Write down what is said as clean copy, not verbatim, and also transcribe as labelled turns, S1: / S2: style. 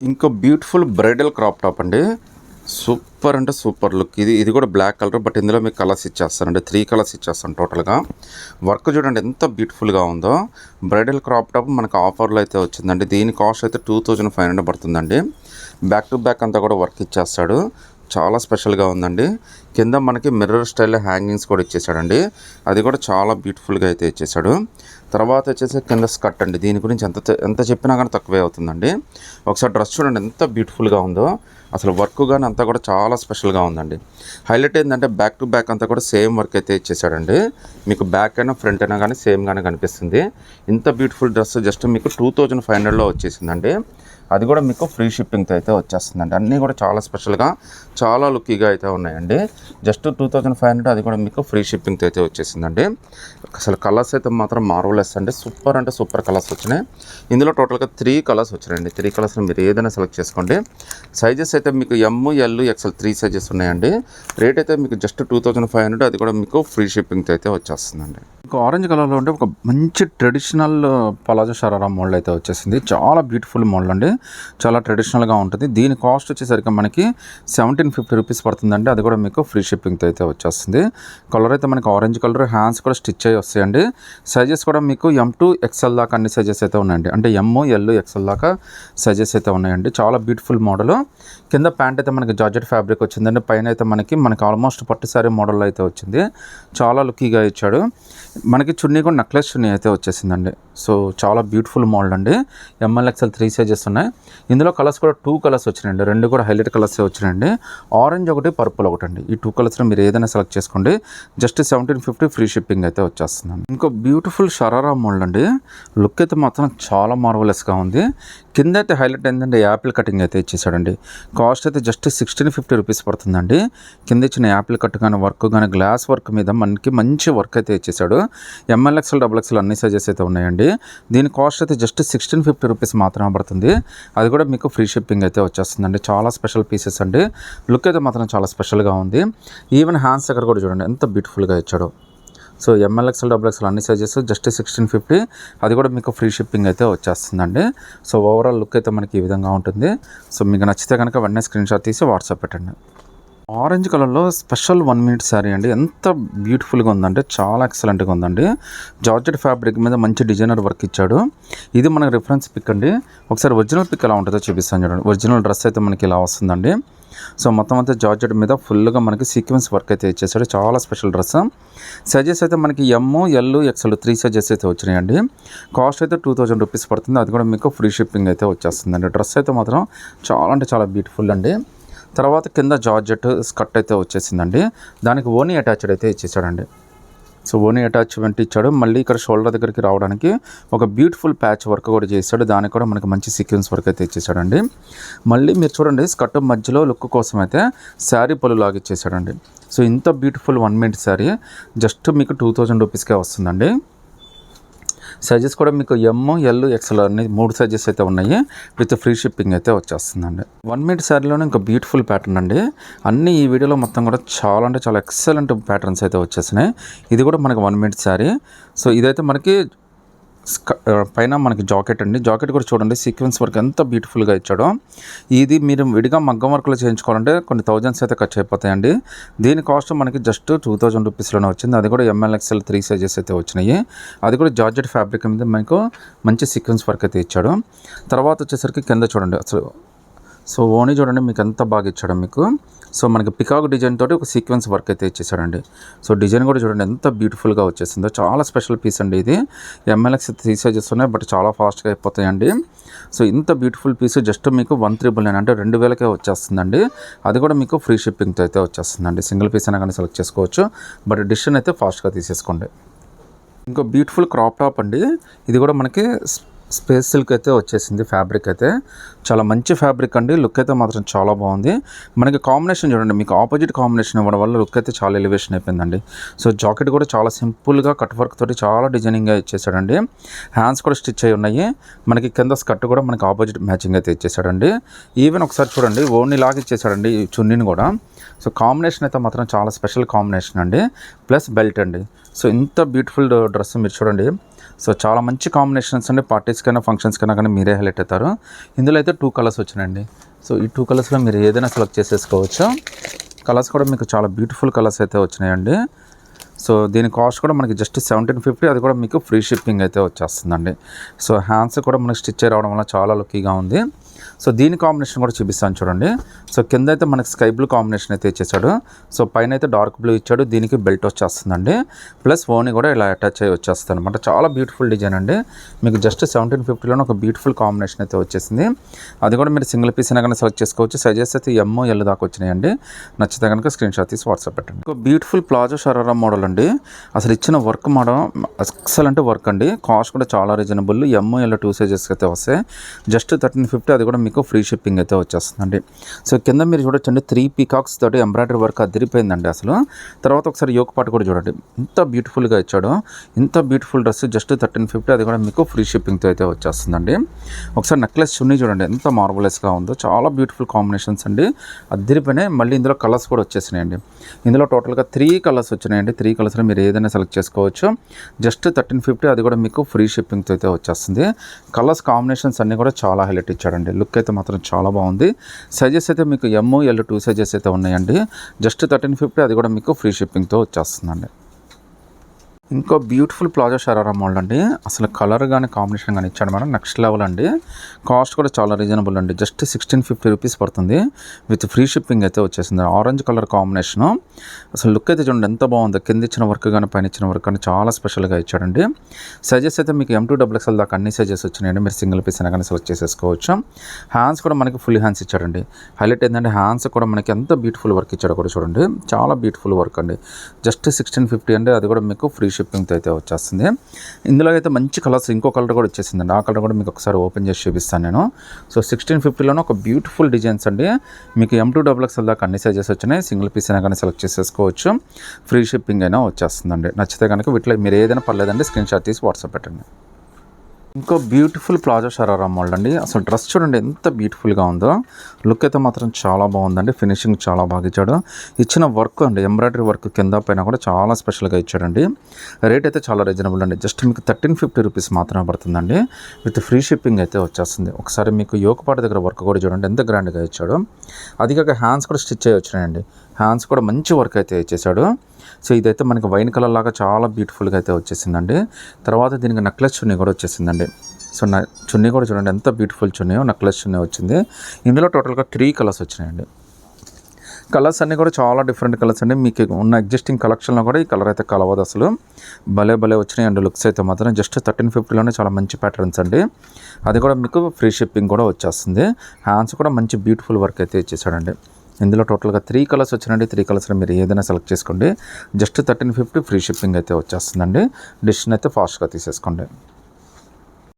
S1: ఇంకో beautiful bridal crop top అండి. Super అంటే సూపర్ లుక్. ఇది కూడా బ్లాక్ కలర్, బట్ ఇందులో మీకు కలర్స్ ఇచ్చేస్తానండి. 3 కలర్స్ ఇచ్చేస్తాను టోటల్గా. వర్క్ చూడండి ఎంత బ్యూటిఫుల్గా ఉందో. బ్రైడల్ క్రాప్ టాప్ మనకు ఆఫర్లో అయితే వచ్చిందండి. దీని కాస్ట్ అయితే 2500 పడుతుందండి. బ్యాక్ టు బ్యాక్ అంతా కూడా వర్క్ ఇచ్చేస్తాడు. చాలా స్పెషల్గా ఉందండి. కింద మనకి మిర్రర్ స్టైల్ హ్యాంగింగ్స్ కూడా ఇచ్చేసాడండి. అది కూడా చాలా బ్యూటిఫుల్గా అయితే ఇచ్చేసాడు. తర్వాత వచ్చేసి కింద స్కర్ట్ అండి. దీని గురించి ఎంత చెప్పినా కానీ తక్కువే అవుతుందండి. ఒకసారి డ్రెస్ చూడండి ఎంత బ్యూటిఫుల్గా ఉందో. అసలు వర్క్ కానీ అంతా కూడా చాలా స్పెషల్గా ఉందండి. హైలైట్ ఏంటంటే బ్యాక్ టు బ్యాక్ అంతా కూడా సేమ్ వర్క్ అయితే ఇచ్చేసాడండి. మీకు బ్యాక్ అయినా ఫ్రంట్ అయినా కానీ సేమ్గానే కనిపిస్తుంది. ఇంత బ్యూటిఫుల్ డ్రెస్ జస్ట్ మీకు 2500లో వచ్చేసిందండి. అది కూడా మీకు ఫ్రీ షిప్పింగ్తో అయితే వచ్చేస్తుందండి. అన్నీ కూడా చాలా స్పెషల్గా చాలా లుక్కీగా అయితే ఉన్నాయండి. జస్ట్ 2500, అది కూడా మీకు ఫ్రీ షిప్పింగ్తో అయితే వచ్చేసిందండి. అసలు కలర్స్ అయితే మాత్రం మార్వలెస్ అండి. సూపర్ అంటే సూపర్ కలర్స్ వచ్చినాయి. ఇందులో టోటల్గా 3 కలర్స్ వచ్చినాయండి. 3 కలర్స్ని మీరు ఏదైనా సెలెక్ట్ చేసుకోండి. సైజెస్ అయితే మీకు ఎమ్, ఎల్, ఎక్స్ఎల్ 3 సైజెస్ ఉన్నాయండి. రేట్ అయితే మీకు జస్ట్ 2500, అది కూడా మీకు ఫ్రీ షిప్పింగ్తో అయితే వచ్చేస్తుందండి. ఇంకా ఆరెంజ్ కలర్లో ఉంటే ఒక మంచి ట్రెడిషనల్ పలాజో షరారా మోడల్ అయితే వచ్చేసింది. చాలా బ్యూటిఫుల్ మోడల్ అండి. చాలా ట్రెడిషనల్గా ఉంటుంది. దీని కాస్ట్ వచ్చేసరికి మనకి 1750 రూపీస్ పడుతుందండి. అది కూడా మీకు ఫ్రీ షిప్పింగ్తో అయితే వచ్చేస్తుంది. కలర్ అయితే మనకి ఆరెంజ్ కలర్, హ్యాండ్స్ కూడా స్టిచ్ అయ్యి వస్తాయండి. సైజెస్ కూడా మీకు ఎమ్ టు ఎక్స్ఎల్ దాకా అన్ని సైజెస్ అయితే ఉన్నాయండి. అంటే ఎమ్, ఎల్, ఎక్స్ఎల్ దాకా సైజెస్ అయితే ఉన్నాయండి. చాలా బ్యూటిఫుల్ మోడల్. కింద ప్యాంట్ అయితే మనకి జార్జెట్ ఫ్యాబ్రిక్ వచ్చిందండి. పైన అయితే మనకి ఆల్మోస్ట్ పట్టు సారీ మోడల్ అయితే వచ్చింది. చాలా లుక్కీగా ఇచ్చాడు. మనకి చున్నీ కూడా నెక్లెస్ చున్నీ అయితే వచ్చేసిందండి. సో చాలా బ్యూటిఫుల్ మోడల్ అండి. ఎంఎల్, ఎక్స్ఎల్ 3 సైజెస్ ఉన్నాయి. ఇందులో కలర్స్ కూడా 2 కలర్స్ వచ్చినాయండి. 2 కూడా హైలైట్ కలర్స్ వచ్చినాయండి. ఆరెంజ్ ఒకటి, పర్పుల్ ఒకటి అండి. ఈ 2 కలర్స్లో మీరు ఏదైనా సెలెక్ట్ చేసుకోండి. జస్ట్ 1750 ఫ్రీ షిప్పింగ్ అయితే వచ్చేస్తుందండి. ఇంకో బ్యూటిఫుల్ షరారా మోడల్ అండి. లుక్ అయితే మాత్రం చాలా మార్వలెస్గా ఉంది. కింద అయితే హైలైట్ ఏంటంటే యాపిల్ కటింగ్ అయితే ఇచ్చేసాడండి. కాస్ట్ అయితే జస్ట్ 1650 రూపీస్ పడుతుందండి. కింద ఇచ్చిన యాపిల్ కట్ కానీ వర్క్ కానీ గ్లాస్ వర్క్ మీద మనకి మంచి వర్క్ అయితే ఇచ్చేసాడు. ఎంఎల్, ఎక్స్ఎల్, డబుల్ ఎక్స్ఎల్ అన్ని సైజెస్ అయితే ఉన్నాయండి. దీని కాస్ట్ అయితే జస్ట్ 1650 రూపీస్ మాత్రమే పడుతుంది. అది కూడా మీకు ఫ్రీ షిప్పింగ్ అయితే వచ్చేస్తుందండి. చాలా స్పెషల్ పీసెస్ అండి. లుక్ అయితే మాత్రం చాలా స్పెషల్గా ఉంది. ఈవెన్ హ్యాండ్స్ దగ్గర కూడా చూడండి ఎంత బ్యూటిఫుల్గా ఇచ్చాడు. So ML, XL, double XL అన్ని సైజెస్ జస్ట్ 1650. అది కూడా మీకు ఫ్రీ షిప్పింగ్ అయితే వచ్చేస్తుందండి. సో ఓవరాల్ లుక్ అయితే మనకి ఈ విధంగా ఉంటుంది. సో మీకు నచ్చితే కనుక వెంటనే స్క్రీన్ షాట్ తీసి వాట్సాప్ పెట్టండి. ఆరెంజ్ కలర్లో స్పెషల్ 1 మినిట్ శారీ అండి. ఎంత బ్యూటిఫుల్గా ఉందంటే చాలా ఎక్సలెంట్గా ఉందండి. జార్జెట్ ఫ్యాబ్రిక్ మీద మంచి డిజైనర్ వర్క్ ఇచ్చాడు. ఇది మనకి రిఫరెన్స్ పిక్ అండి. ఒకసారి ఒరిజినల్ పిక్ ఎలా ఉంటుందో చూపిస్తాను చూడండి. ఒరిజినల్ డ్రెస్ అయితే మనకి ఇలా వస్తుందండి. సో మొత్తం అంతా జార్జెట్ మీద ఫుల్గా మనకి సీక్వెన్స్ వర్క్ అయితే ఇచ్చేసాడు. చాలా స్పెషల్ డ్రెస్. సైజెస్ అయితే మనకి ఎమ్, ఎల్, ఎక్స్ఎల్ 3 సైజెస్ అయితే వచ్చినాయండి. కాస్ట్ అయితే 2000 రూపీస్ పడుతుంది. అది కూడా మీకు ఫ్రీ షిప్పింగ్ అయితే వచ్చేస్తుందండి. డ్రెస్ అయితే మాత్రం చాలా అంటే చాలా బ్యూటిఫుల్ అండి. తర్వాత కింద జార్జెట్ స్కర్ట్ అయితే వచ్చేసిందండి. దానికి ఓనీ అటాచ్డ్ అయితే ఇచ్చేసాడండి. సో ఓనీ అటాచ్మెంట్ ఇచ్చాడు. మళ్ళీ ఇక్కడ షోల్డర్ దగ్గరికి రావడానికి ఒక బ్యూటిఫుల్ ప్యాచ్ వర్క్ కూడా చేశాడు. దానికి కూడా మనకి మంచి సీక్వెన్స్ వర్క్ అయితే ఇచ్చేసాడండి. మళ్ళీ మీరు చూడండి స్కర్ట్ మధ్యలో లుక్ కోసం అయితే శారీ పళ్ళు లాగా ఇచ్చేసాడండి. సో ఇంత బ్యూటిఫుల్ 1 మినిట్ శారీ జస్ట్ మీకు 2000 రూపీస్కే వస్తుందండి. సైజెస్ కూడా మీకు ఎమ్, ఎల్, ఎక్స్ఎల్ అన్ని 3 సైజెస్ అయితే ఉన్నాయి. విత్ ఫ్రీ షిప్పింగ్ అయితే వచ్చేస్తుందండి. 1 మినిట్ శారీలోనే ఇంకా బ్యూటిఫుల్ ప్యాటర్న్ అండి. అన్నీ ఈ వీడియోలో మొత్తం కూడా చాలా అంటే చాలా ఎక్సలెంట్ ప్యాటర్న్స్ అయితే వచ్చేసినాయి. ఇది కూడా మనకి 1 మినిట్ శారీ. సో ఇదైతే మనకి పైన మనకి జాకెట్ అండి. జాకెట్ కూడా చూడండి సీక్వెన్స్ వర్క్ ఎంత బ్యూటిఫుల్గా ఇచ్చాడో. ఇది మీరు విడిగా మగ్గం వర్క్లో చేయించుకోవాలంటే కొన్ని థౌజండ్స్ అయితే ఖర్చు అయిపోతాయండి. దీని కాస్ట్ మనకి జస్ట్ 2000 రూపీస్లోనే వచ్చింది. అది కూడా ఎంఎల్, ఎక్స్ఎల్ 3 సైజెస్ అయితే వచ్చినాయి. అది కూడా జార్జెట్ ఫ్యాబ్రిక్ మీద మనకు మంచి సీక్వెన్స్ వర్క్ అయితే ఇచ్చాడు. తర్వాత వచ్చేసరికి కింద చూడండి అసలు సో ఓనీ చూడండి మీకు ఎంత బాగా ఇచ్చాడు మీకు. సో మనకి పికాక్ డిజైన్ తోటి ఒక సీక్వెన్స్ వర్క్ అయితే ఇచ్చేసాడండి. సో డిజైన్ కూడా చూడండి ఎంత బ్యూటిఫుల్గా వచ్చేసిందో. చాలా స్పెషల్ పీస్ అండి ఇది. ఎంఎల్ఎక్స్ 3 సైజెస్ ఉన్నాయి, బట్ చాలా ఫాస్ట్గా అయిపోతాయండి. సో ఇంత బ్యూటిఫుల్ పీస్ జస్ట్ మీకు 1399 అంటే 2000కే వచ్చేస్తుందండి. అది కూడా మీకు ఫ్రీ షిప్పింగ్తో అయితే వచ్చేస్తుందండి. సింగిల్ పీస్ అయినా కానీ సెలెక్ట్ చేసుకోవచ్చు, బట్ డిసిషన్ అయితే ఫాస్ట్గా తీసేసుకోండి. ఇంకో బ్యూటిఫుల్ క్రాప్ టాప్ అండి. ఇది కూడా మనకి స్పేస్ సిల్క్ అయితే వచ్చేసింది. ఫ్యాబ్రిక్ అయితే చాలా మంచి ఫ్యాబ్రిక్ అండి. లుక్ అయితే మాత్రం చాలా బాగుంది. మనకి కాంబినేషన్ చూడండి, మీకు ఆపోజిట్ కాంబినేషన్ ఇవ్వడం వల్ల లుక్ అయితే చాలా ఎలివేషన్ అయిపోయిందండి. సో జాకెట్ కూడా చాలా సింపుల్గా కట్ వర్క్ తోటి చాలా డిజైనింగ్గా ఇచ్చేసాడండి. హ్యాండ్స్ కూడా స్టిచ్ అయి ఉన్నాయి. మనకి కింద స్కర్ట్ కూడా మనకి ఆపోజిట్ మ్యాచింగ్ అయితే ఇచ్చేసాడండి. ఈవెన్ ఒకసారి చూడండి ఓన్లీ లాగా ఇచ్చేసాడండి ఈ చున్నీని కూడా. సో కాంబినేషన్ అయితే మాత్రం చాలా స్పెషల్ కాంబినేషన్ అండి. ప్లస్ బెల్ట్ అండి. సో ఇంత బ్యూటిఫుల్ డ్రెస్ మీరు చూడండి. సో చాలా మంచి కాంబినేషన్స్ అండి, పార్టీస్కైనా ఫంక్షన్స్కైనా కానీ మీరే హైలైట్ అవుతారు. ఇందులో అయితే 2 కలర్స్ వచ్చినాయండి. సో ఈ 2 కలర్స్లో మీరు ఏదైనా సెలెక్ట్ చేసేసుకోవచ్చు. కలర్స్ కూడా మీకు చాలా బ్యూటిఫుల్ కలర్స్ అయితే వచ్చినాయండి. సో దీని కాస్ట్ కూడా మనకి జస్ట్ 1750, అది కూడా మీకు ఫ్రీ షిప్పింగ్ అయితే వచ్చేస్తుందండి. సో హ్యాండ్స్ కూడా మనకి స్టిచ్ రావడం వల్ల చాలా లుక్కీగా ఉంది. సో దీని కాంబినేషన్ కూడా చూపిస్తాను చూడండి. సో కింద అయితే మనకి స్కై బ్లూ కాంబినేషన్ అయితే ఇచ్చేసాడు. సో పైన అయితే డార్క్ బ్లూ ఇచ్చాడు. దీనికి బెల్ట్ వచ్చేస్తుందండి, ప్లస్ ఓని కూడా ఇలా అటాచ్ అయ్యి వచ్చేస్తుంది అనమాట. చాలా బ్యూటిఫుల్ డిజైన్ అండి. మీకు జస్ట్ 1750లోనే ఒక బ్యూటిఫుల్ కాంబినేషన్ అయితే వచ్చేసింది. అది కూడా మీరు సింగిల్ పీస్ అయినా కానీ సెలెక్ట్ చేసుకోవచ్చు. సైజెస్ అయితే ఎమ్ ఎల్ దాకా వచ్చినాయండి. నచ్చితే కనుక స్క్రీన్ షాట్ తీసి వాట్సాప్ పెట్టండి. ఒక బ్యూటిఫుల్ ప్లాజో షరారా మోడల్ అండి. అసలు ఇచ్చిన వర్క్ మోడల్ ఎక్సలెంట్ వర్క్ అండి. కాస్ట్ కూడా చాలా రీజనబుల్. ఎమ్ ఎల్ 2 సైజెస్ అయితే వస్తాయి. జస్ట్ 1350, అది కూడా మీకు ఫ్రీ షిప్పింగ్ అయితే వచ్చేస్తుందండి. సో కింద మీరు చూడొచ్చండి 3 పీకాక్స్ తోటి ఎంబ్రాయిడరీ వర్క్ అదిరిపోయిందండి అసలు. తర్వాత ఒకసారి యోక్ పాటు కూడా చూడండి, ఇంత బ్యూటిఫుల్గా ఇచ్చాడు. ఇంత బ్యూటిఫుల్ డ్రెస్ జస్ట్ 1350, అది కూడా మీకు ఫ్రీ షిప్పింగ్తో అయితే వచ్చేస్తుందండి. ఒకసారి నెక్లెస్ చున్నీ చూడండి ఎంత మార్వలెస్గా ఉందో. చాలా బ్యూటిఫుల్ కాంబినేషన్స్ అండి, అదిరిపోయినాయి. మళ్ళీ ఇందులో కలర్స్ కూడా వచ్చేసినాయండి. ఇందులో టోటల్గా 3 కలర్స్ వచ్చినాయండి. 3 కలర్స్లో మీరు ఏదైనా సెలెక్ట్ చేసుకోవచ్చు. జస్ట్ 1350, అది కూడా మీకు ఫ్రీ షిప్పింగ్తో అయితే వచ్చేస్తుంది. కలర్స్ కాంబినేషన్స్ అన్నీ కూడా చాలా హైలైట్ ఇచ్చాడండి. లుక్ అయితే మాత్రం చాలా బాగుంది. సైజెస్ అయితే మీకు ఎమ్ ఎల్ 2 సైజెస్ అయితే ఉన్నాయండి. జస్ట్ 1350, అది కూడా మీకు ఫ్రీ షిప్పింగ్తో వచ్చేస్తుందండి. ఇంకో బ్యూటిఫుల్ ప్లాజో షరారా మోడల్ అండి. అసలు కలర్ కానీ కాంబినేషన్ కానీ ఇచ్చాడు మేడం, నెక్స్ట్ లెవెల్ అండి. కాస్ట్ కూడా చాలా రీజనబుల్ అండి. జస్ట్ 1650 రూపీస్ పడుతుంది. విత్ ఫ్రీ షిప్పింగ్ అయితే వచ్చేసింది. Orange colour combination. అసలు లుక్ అయితే చూడండి ఎంత బాగుందో. కింద ఇచ్చిన వర్క్ కానీ పైన ఇచ్చిన వర్క్ కానీ చాలా స్పెషల్గా ఇచ్చాడండి. సైజెస్ అయితే మీకు M2XL దాకా అన్ని సైజెస్ వచ్చినాయండి. మీరు సింగిల్ పీస్ అయినా కానీ సెలెక్ట్ చేసేసుకోవచ్చు. హ్యాండ్స్ కూడా మనకి ఫుల్ హ్యాండ్స్ ఇచ్చాడండి. హైలైట్ ఏంటంటే హ్యాండ్స్ కూడా మనకి ఎంత బ్యూటిఫుల్ వర్క్ ఇచ్చాడో కూడా చూడండి. చాలా బ్యూటిఫుల్ వర్క్ అండి. జస్ట్ 1650 అండి, అది కూడా మీకు ఫ్రీ షిప్పింగ్తో అయితే వచ్చేస్తుంది. ఇందులో అయితే మంచి కలర్స్, ఇంకో కలర్ కూడా వచ్చేసిందండి. ఆ కలర్ కూడా మీకు ఒకసారి ఓపెన్ చేసి చూపిస్తాను నేను. సో 1650లోనే ఒక బ్యూటిఫుల్ డిజైన్స్ అండి. మీకు M2XL దాకా అన్ని సైజెస్ వచ్చినాయి. సింగిల్ పీస్ అయినా కానీ సెలెక్ట్ చేసేసుకోవచ్చు. ఫ్రీ షిప్పింగ్ అయినా వచ్చేస్తుందండి. నచ్చితే కనుక వీటిలో మీరు ఏదైనా పర్లేదండి, స్క్రీన్ షాట్ తీసి వాట్సాప్ పెట్టండి. ఇంకో బ్యూటిఫుల్ ప్లాజో షరారా మోడల్ అండి. అసలు డ్రెస్ చూడండి ఎంత బ్యూటిఫుల్గా ఉందో. లుక్ అయితే మాత్రం చాలా బాగుందండి. ఫినిషింగ్ చాలా బాగా ఇచ్చాడు. ఇచ్చిన వర్క్ అండి, ఎంబ్రాయిడరీ వర్క్ కింద పైన కూడా చాలా స్పెషల్గా ఇచ్చాడండి. రేట్ అయితే చాలా రీజనబుల్ అండి. జస్ట్ మీకు 1350 రూపీస్ మాత్రమే పడుతుందండి. విత్ ఫ్రీ షిప్పింగ్ అయితే వచ్చేస్తుంది. ఒకసారి మీకు యోగపాటి దగ్గర వర్క్ కూడా చూడండి ఎంత గ్రాండ్గా ఇచ్చాడు. అది కాక హ్యాండ్స్ కూడా స్టిచ్ అయ్యి వచ్చినాయండి. హ్యాండ్స్ కూడా మంచి వర్క్ అయితే ఇచ్చేసాడు. సో ఇదైతే మనకి వైన్ కలర్ లాగా చాలా బ్యూటిఫుల్గా అయితే వచ్చేసిందండి. తర్వాత దీనికి నెక్లెస్ చున్నీ కూడా వచ్చేసిందండి. సో చున్నీ కూడా చూడండి ఎంత బ్యూటిఫుల్ చున్నీ, నెక్లెస్ చున్నీ వచ్చింది. ఇందులో టోటల్గా 3 కలర్స్ వచ్చినాయండి. కలర్స్ అన్నీ కూడా చాలా డిఫరెంట్ కలర్స్ అండి. మీకు ఉన్న ఎగ్జిస్టింగ్ కలెక్షన్లో కూడా ఈ కలర్ అయితే కలవదు అసలు. భలే వచ్చినాయి అండి. లుక్స్ అయితే మాత్రం జస్ట్ 1350లోనే చాలా మంచి ప్యాటర్న్స్ అండి. అది కూడా మీకు ఫ్రీ షిప్పింగ్ కూడా వచ్చేస్తుంది. హ్యాండ్స్ కూడా మంచి బ్యూటిఫుల్ వర్క్ అయితే ఇచ్చేసాడండి. ఇందులో టోటల్గా 3 కలర్స్ వచ్చినాయండి. 3 కలర్స్లో మీరు ఏదైనా సెలెక్ట్ చేసుకోండి. జస్ట్ 1350 ఫ్రీ షిప్పింగ్ అయితే వచ్చేస్తుందండి. డిసిషన్ అయితే ఫాస్ట్గా తీసేసుకోండి.